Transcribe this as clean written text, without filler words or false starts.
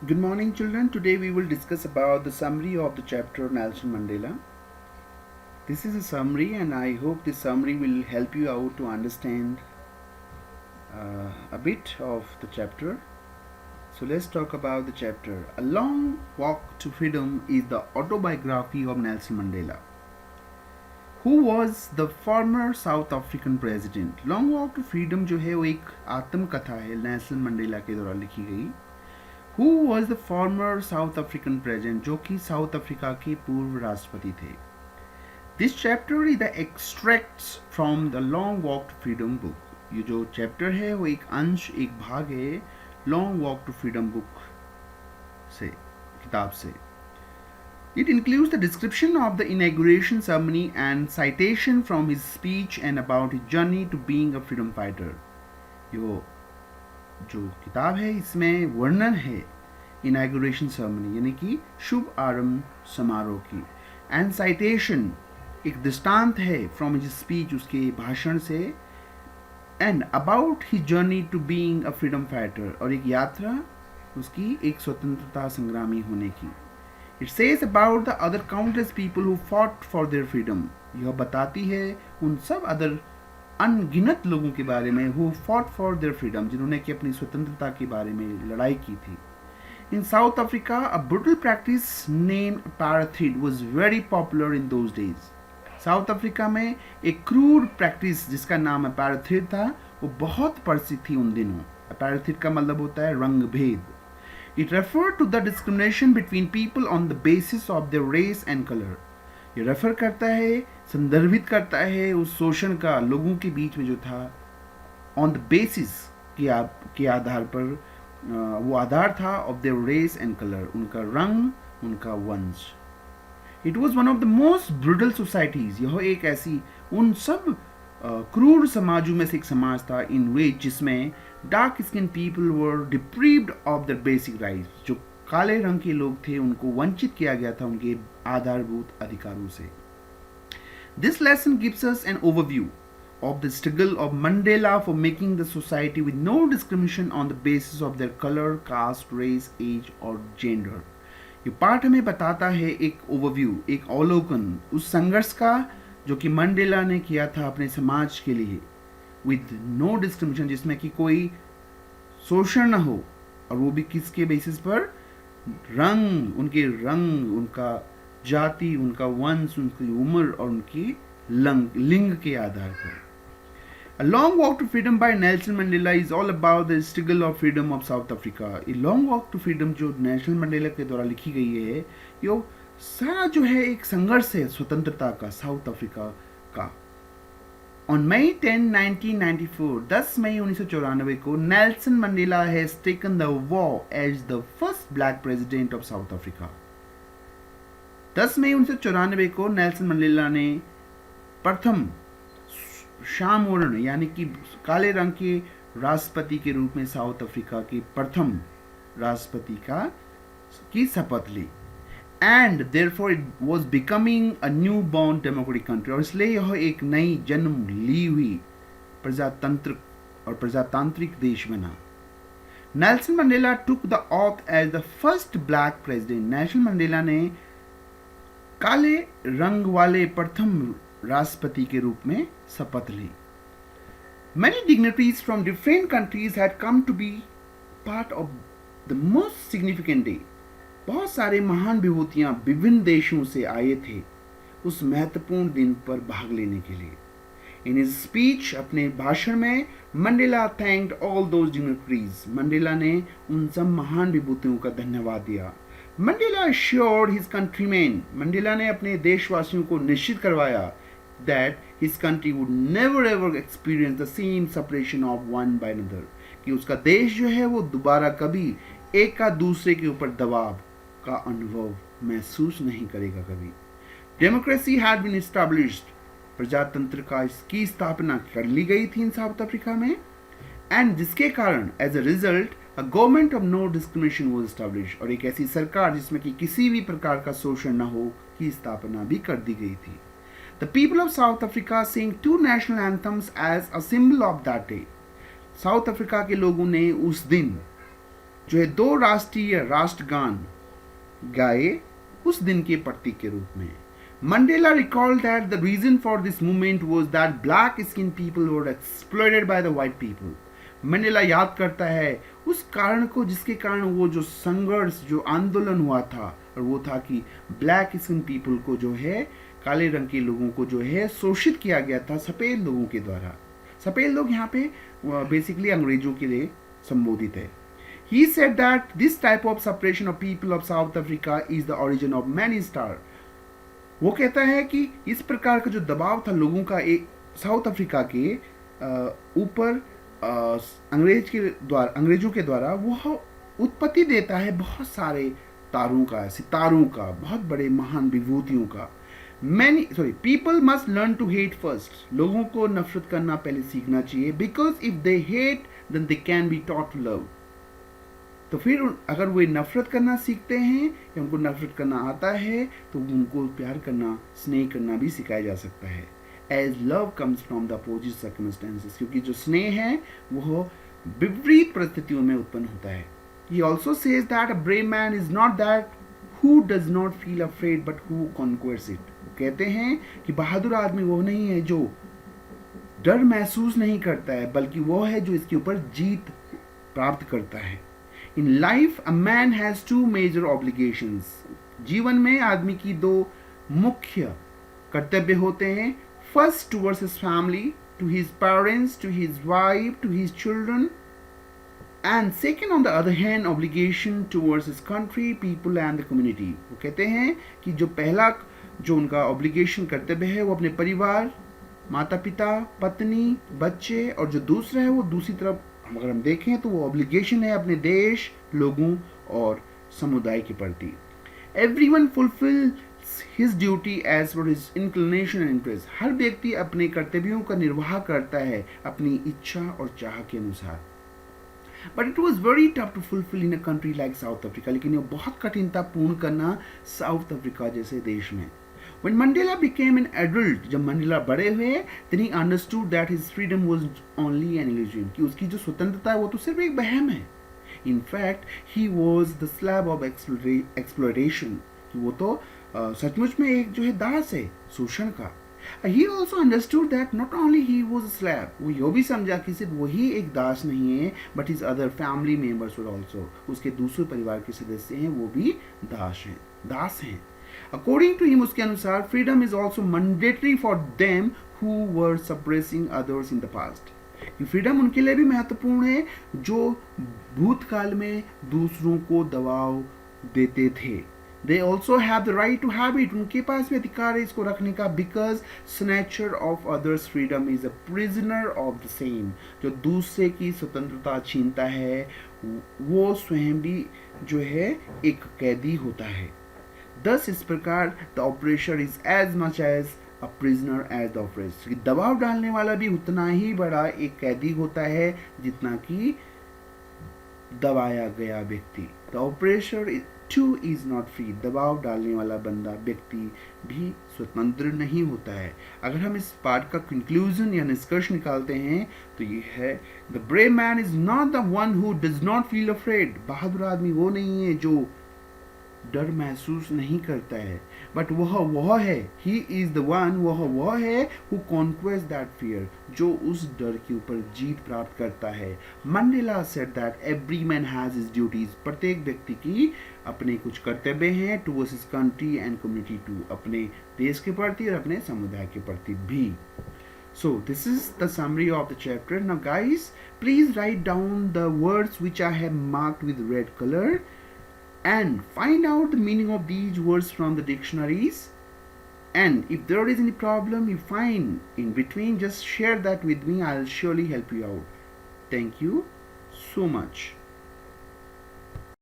Good morning, children. Today we will discuss about the summary of the chapter Nelson Mandela. This is a summary, and I hope this summary will help you out to understand a bit of the chapter. So let's talk about the chapter. A Long Walk to Freedom is the autobiography of Nelson Mandela, who was the former South African president. Long Walk to Freedom जो है वो एक आत्मकथा है Nelson Mandela के द्वारा लिखी गई, who was the former South African president, जो कि साउथ अफ्रीका के पूर्व राष्ट्रपति थे. This chapter is the extracts from the Long Walk to Freedom book. ये जो चैप्टर है वो एक अंश, एक भाग है Long Walk to Freedom book से, किताब से. It includes the description of the inauguration ceremony and citation from his speech and about his journey to being a freedom fighter. जो किताब है इसमें वर्णन है इनॉग्रेशन सेरेमनी यानी कि शुभ आरंभ समारोह की, एंड साइटेशन एक दृष्टांत है फ्रॉम हिज स्पीच, उसके भाषण से, and about his journey to being a freedom fighter, और एक यात्रा उसकी एक स्वतंत्रता संग्रामी होने की. It says about the other countless people who fought for their freedom, यह बताती है उन सब अदर अनगिनत लोगों के बारे में who fought for their freedom, जिन्होंने कि अपनी स्वतंत्रता के बारे में लड़ाई की थी. In South Africa a brutal practice named apartheid was very popular in those days. South Africa में एक क्रूर प्रैक्टिस जिसका नाम पैराथ्रीड था वो बहुत प्रसिद्ध थी उन दिनों. पैराथ्रीड का मतलब होता है रंग भेद. It refer to the discrimination between people on the basis of their race and colour. ये रेफर करता है, संदर्भित करता है उस शोषण का लोगों के बीच में जो था ऑन द बेसिस के आधार पर, वो आधार था of their race and colour, उनका रंग, उनका वंश. It was one of the most brutal societies, यह एक ऐसी उन सब क्रूर समाजों में से एक समाज था इन विच जिसमें dark skin people were deprived of their basic rights, जो काले रंग के लोग थे उनको वंचित किया गया था उनके आधारभूत अधिकारों से. This lesson gives us an overview of the struggle of Mandela for making the society with no discrimination on the basis of their color, caste, race, age or gender. ये पाठ हमें बताता है एक ओवरव्यू, एक अवलोकन उस संघर्ष का जो कि मंडेला ने किया था अपने समाज के लिए, विद नो डिस्क्रिमिनेशन, जिसमें कि कोई शोषण न हो, और वो भी किसके बेसिस पर, रंग, उनका जाति, उनका वंश, उनकी उम्र और उनकी लिंग के आधार पर. A Long Walk to Freedom by Nelson Mandela is all about the struggle of freedom of South Africa. A Long Walk to Freedom जो नेल्सन मंडेला के द्वारा लिखी गई है, ये सारा जो है एक संघर्ष है स्वतंत्रता का साउथ अफ्रीका का. On May 10, 1994, 10 मई 1994 को Nelson Mandela has taken the vow as the first black president of South Africa. 10 मई 1994 को नेल्सन मंडेला ने प्रथम श्याम वर्ण यानी कि काले रंग के राष्ट्रपति के रूप में साउथ अफ्रीका के प्रथम राष्ट्रपति की शपथ ली. And therefore it was becoming a newborn democratic country, और इसलिए यह एक नई जन्म ली हुई प्रजातांत्रिक देश बना. Nelson Mandela took the oath as the first black president. Nelson Mandela ने काले रंग वाले प्रथम राष्ट्रपति के रूप में शपथ ली. Many dignitaries from different countries had come to be part of the most significant day. बहुत सारे महान विभूतियां विभिन्न देशों से आए थे उस महत्वपूर्ण दिन पर भाग लेने के लिए. In his speech, अपने भाषण में, Mandela thanked all those dignitaries. Mandela ने उन सब महान विभूतियों का धन्यवाद दिया. Mandela assured his countrymen, Mandela ने अपने देशवासियों को निश्चित करवाया that his country would never ever experience the same separation of one by another, कि उसका देश जो है वो दोबारा कभी एक का दूसरे के ऊपर दबाव का अनुभव महसूस नहीं करेगा कभी. डेमोक्रेसी हैड बीन एस्टैब्लिश्ड, प्रजातंत्र की स्थापना कर ली गई थी इन साउथ अफ्रीका में, एंड जिसके कारण as a result a government of no discrimination was established, और एक ऐसी सरकार जिसमें कि किसी भी प्रकार का शोषण न हो की स्थापना भी कर दी गई थी. The people of South Africa sing two national anthems as a symbol of that day. South Africa के लोगों ने उस दिन जो है दो राष्ट्रीय राष्ट्रगान गाए उस दिन के प्रतीक के रूप में. Mandela recalled that the reason for this movement was that black skinned people were exploited by the white people. Mandela याद करता है उस कारण को जिसके कारण वो जो संघर्ष जो आंदोलन हुआ था, और वो था कि ब्लैक स्किन पीपल को जो है काले रंग के लोगों को जो है शोषित किया गया था सफ़ेद लोगों के द्वारा. सफ़ेद लोग यहाँ पे बेसिकली अंग्रेजों के लिए संबोधित है. He said that this type of separation of people of South Africa is the origin of many star. वो कहता है कि इस प्रकार का जो दबाव था लोगों का एक साउथ अफ्रीका के ऊपर अंग्रेजों के द्वारा वह उत्पत्ति देता है बहुत सारे तारों का, सितारों का, बहुत बड़े महान विभूतियों का. People must learn to hate first. लोगों को नफरत करना पहले सीखना चाहिए. Because if they hate then they can be taught to love. तो फिर अगर वे नफरत करना सीखते हैं या उनको नफरत करना आता है तो उनको प्यार करना, स्नेह करना भी सिखाया जा सकता है. As love comes from the opposite circumstances. क्योंकि जो स्नेह है वह विपरीत परिस्थितियों में उत्पन्न होता है. He also says that a brave man is not that who does not feel afraid but who conquers it. वो कहते हैं कि बहादुर आदमी वो नहीं है जो डर महसूस नहीं करता है, बल्कि वो है जो इसके ऊपर जीत प्राप्त करता है. In life, a man has two major obligations. जीवन में आदमी की दो मुख्य कर्तव्य होते हैं. First towards his family, to his parents, to his wife, to his children. And second on the other hand, obligation towards his country, people and the community. वो कहते हैं कि जो पहला जो उनका obligation कर्तव्य है वो अपने परिवार, माता पिता, पत्नी, बच्चे, और जो दूसरा है वो दूसरी तरफ अगर हम देखें तो वो ऑब्लिगेशन है अपने देश, लोगों और समुदाय के प्रति. Everyone fulfils his duty as per his inclination and interest. हर व्यक्ति अपने कर्तव्यों का निर्वाह करता है अपनी इच्छा और चाह के अनुसार. But it was very tough to fulfil in a country like South Africa. लेकिन ये बहुत कठिनता पूर्ण करना साउथ अफ्रीका जैसे देश में. When Mandela became an adult, जब मंडेला बड़े हुए, then he understood that his freedom was only an illusion. कि उसकी जो स्वतंत्रता है वो तो सिर्फ एक वहम है. In fact, he was the slave of exploitation. कि वो तो सचमुच में एक जो है दास है शोषण का. He also understood that not only he was a slave, वो ये भी समझा कि सिर्फ वही एक दास नहीं है, but his other family members were also. उसके दूसरे परिवार के सदस्य हैं वो भी दास हैं. According to him, उसके अनुसार freedom is also mandatory for them who were suppressing others in the past. कि freedom उनके लिए भी महत्वपूर्ण है जो भूतकाल में दूसरों को दबाव देते थे. They also have the right to have it. उनके पास भी अधिकार है इसको रखने का. Because snatcher of others' freedom is a prisoner of the same. जो दूसरे की स्वतंत्रता छीनता है वो स्वयं भी जो है एक कैदी होता है. Thus इस प्रकार the oppressor is as much as a prisoner as the oppressed. दबाव डालने वाला भी उतना ही बड़ा एक कैदी होता है जितना कि दबाया गया व्यक्ति. The oppressor too is not free. दबाव डालने वाला बंदा व्यक्ति भी स्वतंत्र नहीं होता है. अगर हम इस पाठ का कंक्लूजन या निष्कर्ष निकालते हैं तो ये है the brave man is not the one who does not feel afraid. बहादुर आदमी वो नहीं है जो डर महसूस नहीं करता है, बट वह है, ही इज द वन, वह है who conquers that fear, जो उस डर के ऊपर जीत प्राप्त करता है. Mandela said that every man has his duties. प्रत्येक व्यक्ति की अपने कुछ कर्तव्य हैं towards his country and community too. अपने देश के प्रति और अपने समुदाय के प्रति भी. So this is the summary of the chapter. Now guys, please write down the words which I have marked with red color and find out the meaning of these words from the dictionaries. And if there is any problem you find in between, just share that with me. I'll surely help you out. Thank you so much.